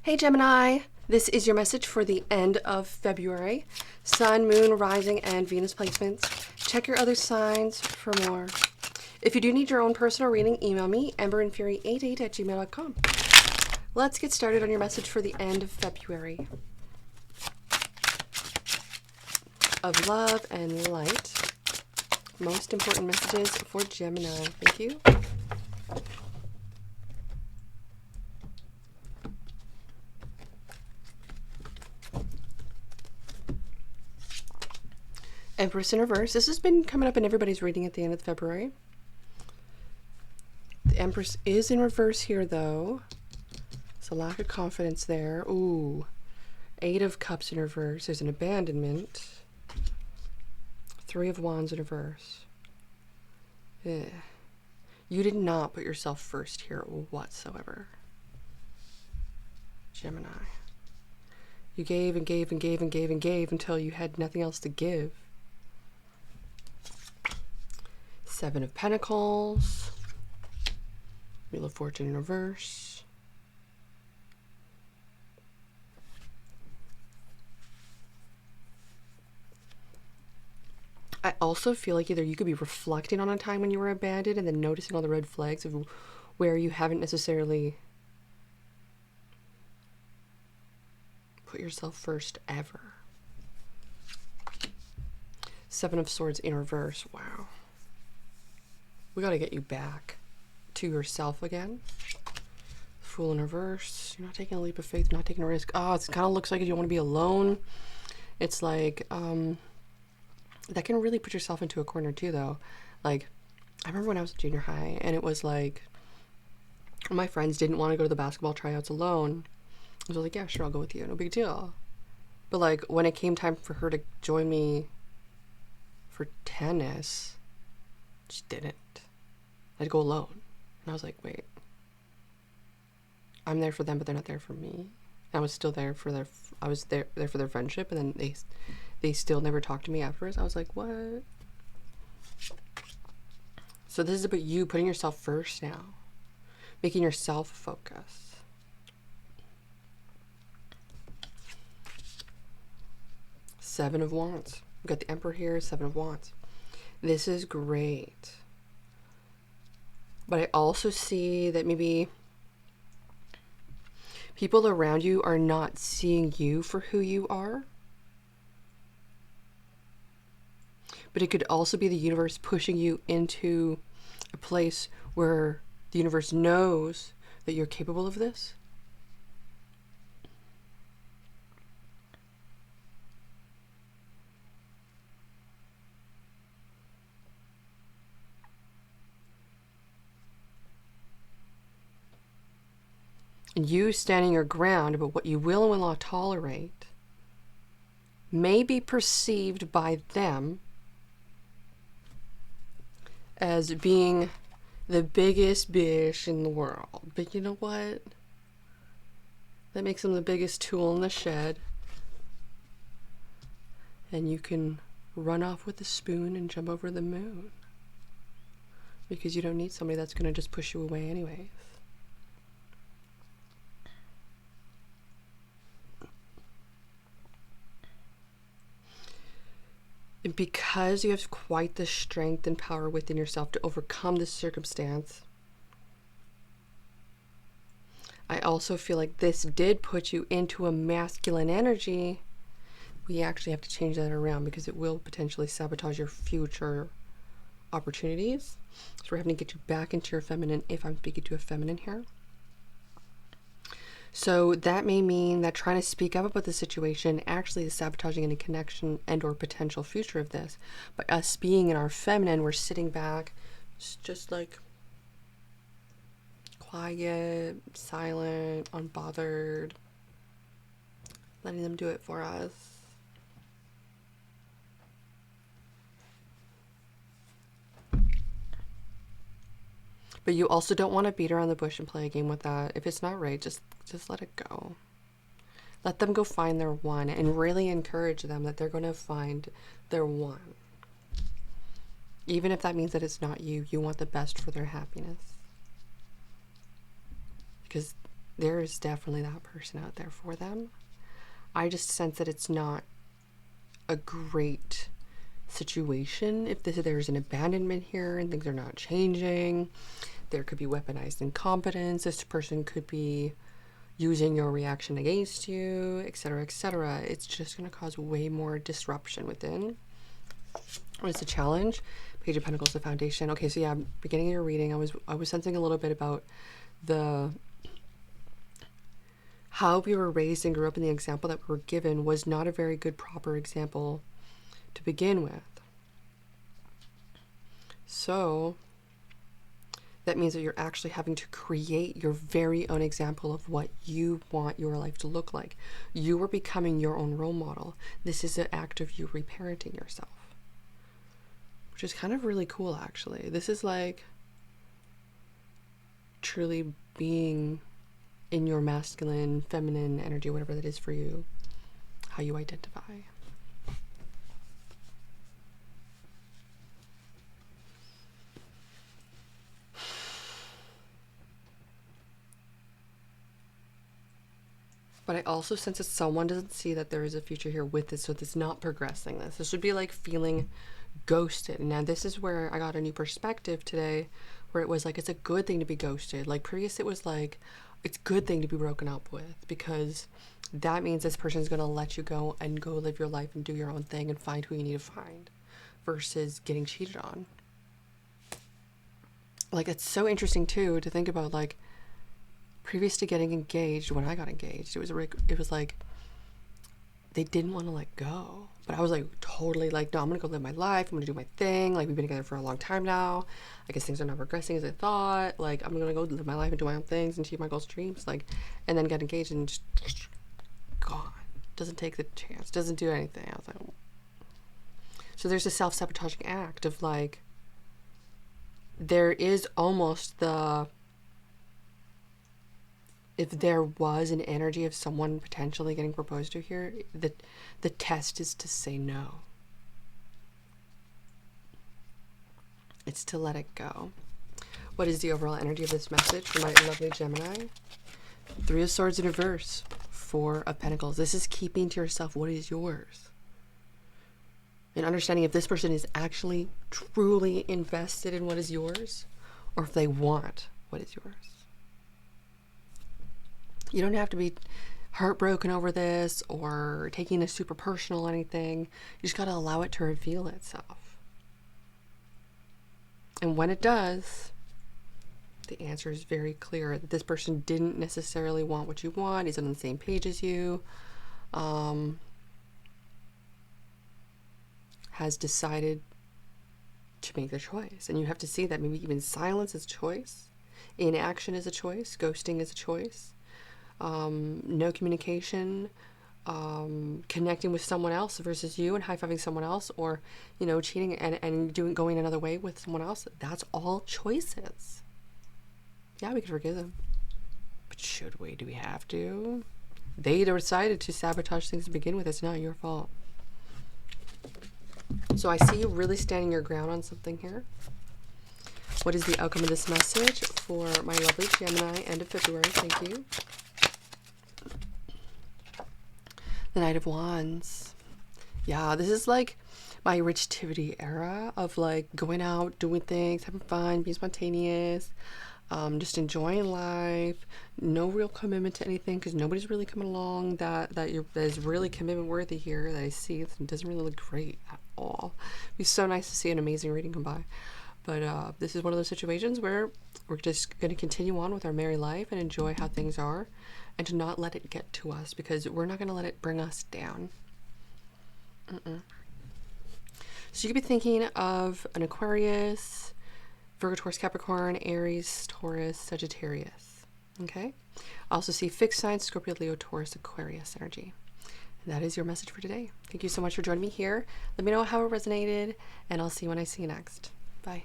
Hey Gemini, this is your message for the end of February. Sun, Moon, Rising, and Venus placements. Check your other signs for more. If you do need your own personal reading, email me, emberandfury88@gmail.com. Let's get started on your message for the end of February. Of love and light. Most important messages for Gemini. Thank you. Empress in reverse. This has been coming up in everybody's reading at the end of February. The Empress is in reverse here, though. There's a lack of confidence there. Ooh. 8 of Cups in reverse. There's an abandonment. 3 of Wands in reverse. Yeah. You did not put yourself first here whatsoever. Gemini. You gave and gave and gave and gave and gave until you had nothing else to give. 7 of Pentacles. Wheel of Fortune in reverse. I also feel like either you could be reflecting on a time when you were abandoned and then noticing all the red flags of where you haven't necessarily put yourself first ever. 7 of Swords in reverse. Wow. We gotta get you back to yourself again. Fool in reverse. You're not taking a leap of faith, not taking a risk. Oh, it kind of looks like you want to be alone. It's like, that can really put yourself into a corner too, though. Like, I remember when I was in junior high, and it was like, my friends didn't want to go to the basketball tryouts alone. I was like, yeah, sure, I'll go with you. No big deal. But like, when it came time for her to join me for tennis, she didn't. I had to go alone. And I was like, wait. I'm there for them, but they're not there for me. I was still there for their, I was there for their friendship, and then they still never talked to me afterwards. I was like, what? So this is about you putting yourself first now. Making yourself a focus. Seven of Wands. We've got the Emperor here, 7 of Wands. This is great. But I also see that maybe people around you are not seeing you for who you are. But it could also be the universe pushing you into a place where the universe knows that you're capable of this. And you standing your ground about what you will and will not tolerate may be perceived by them as being the biggest bitch in the world. But you know what? That makes them the biggest tool in the shed. And you can run off with the spoon and jump over the moon. Because you don't need somebody that's going to just push you away anyways. And because you have quite the strength and power within yourself to overcome this circumstance, I also feel like this did put you into a masculine energy. We actually have to change that around because it will potentially sabotage your future opportunities. So we're having to get you back into your feminine, if I'm speaking to a feminine here. So that may mean that trying to speak up about the situation actually is sabotaging any connection and or potential future of this. By us being in our feminine, we're sitting back, just like quiet, silent, unbothered, letting them do it for us. But you also don't want to beat around the bush and play a game with that. If it's not right, just let it go. Let them go find their one and really encourage them that they're going to find their one. Even if that means that it's not you, you want the best for their happiness. Because there is definitely that person out there for them. I just sense that it's not a great situation if there's an abandonment here and things are not changing. There could be weaponized incompetence. This person could be using your reaction against you, etc., etc. It's just going to cause way more disruption within. What is the challenge? Page of Pentacles, the foundation. Okay, so yeah, beginning of your reading, I was sensing a little bit about how we were raised and grew up, in the example that we were given was not a very good, proper example to begin with. So that means that you're actually having to create your very own example of what you want your life to look like. You are becoming your own role model. This is an act of you reparenting yourself, which is kind of really cool, actually. This is like truly being in your masculine, feminine energy, whatever that is for you, how you identify. But I also sense that someone doesn't see that there is a future here with this, so it's not progressing this. This would be like feeling ghosted. Now this is where I got a new perspective today, where it was like, it's a good thing to be ghosted. Like previous it was like, it's a good thing to be broken up with, because that means this person's going to let you go and go live your life and do your own thing and find who you need to find, versus getting cheated on. Like, it's so interesting too to think about, like, previous to getting engaged, when I got engaged, it was like they didn't want to let go, but I was like totally like, no, I'm gonna go live my life, I'm gonna do my thing. Like, we've been together for a long time now, I guess things are not progressing as I thought, like I'm gonna go live my life and do my own things and achieve my goals, dreams, like, and then get engaged and just gone, doesn't take the chance, doesn't do anything. I was like, oh. So there's a self-sabotaging act of like, there is almost the, if there was an energy of someone potentially getting proposed to here, the test is to say no. It's to let it go. What is the overall energy of this message for my lovely Gemini? 3 of Swords in reverse, 4 of Pentacles. This is keeping to yourself what is yours. And understanding if this person is actually truly invested in what is yours, or if they want what is yours. You don't have to be heartbroken over this or taking this super personal or anything. You just got to allow it to reveal itself. And when it does, the answer is very clear that this person didn't necessarily want what you want, is on the same page as you, has decided to make the choice. And you have to see that maybe even silence is a choice, inaction is a choice, ghosting is a choice. No communication, connecting with someone else versus you and high-fiving someone else, or, you know, cheating and going another way with someone else. That's all choices. Yeah, we could forgive them. But should we? Do we have to? They decided to sabotage things to begin with. It's not your fault. So I see you really standing your ground on something here. What is the outcome of this message for my lovely Gemini, end of February? Thank you. The Knight of Wands. Yeah, this is like my Richtivity era of like going out, doing things, having fun, being spontaneous, just enjoying life. No real commitment to anything, because nobody's really coming along that is really commitment worthy here that I see. It doesn't really look great at all. It'd be so nice to see an amazing reading come by. But this is one of those situations where we're just going to continue on with our merry life and enjoy how things are, and to not let it get to us, because we're not going to let it bring us down. So you could be thinking of an Aquarius, Virgo, Taurus, Capricorn, Aries, Taurus, Sagittarius. Okay? I also see fixed signs, Scorpio, Leo, Taurus, Aquarius energy. And that is your message for today. Thank you so much for joining me here. Let me know how it resonated, and I'll see you when I see you next. Bye.